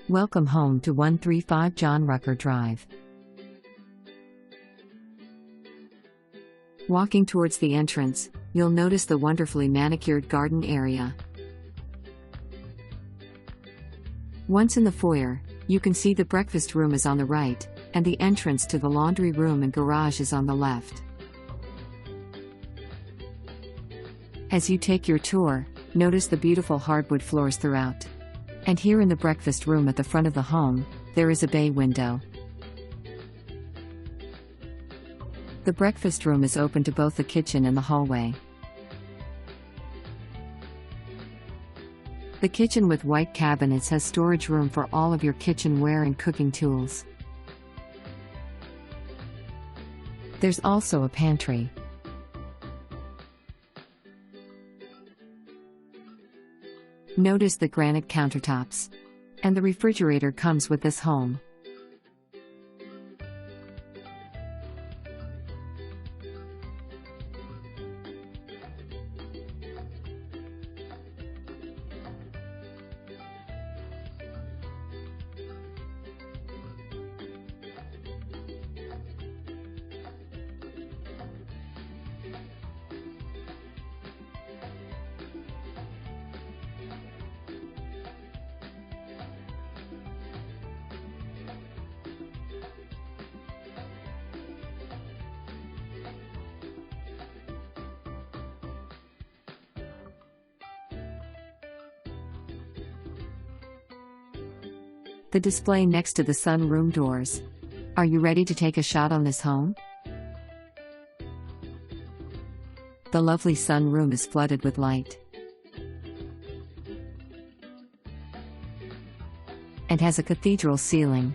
Welcome home to 135 John Rucker Drive. Walking towards the entrance, you'll notice the wonderfully manicured garden area. Once in the foyer, you can see the breakfast room is on the right, and the entrance to the laundry room and garage is on the left. As you take your tour, notice the beautiful hardwood floors throughout. And here in the breakfast room at the front of the home, there is a bay window. The breakfast room is open to both the kitchen and the hallway. The kitchen with white cabinets has storage room for all of your kitchenware and cooking tools. There's also a pantry. Notice the granite countertops. And the refrigerator comes with this home. The display next to the sunroom doors. Are you ready to take a shot on this home? The lovely sunroom is flooded with light and has a cathedral ceiling.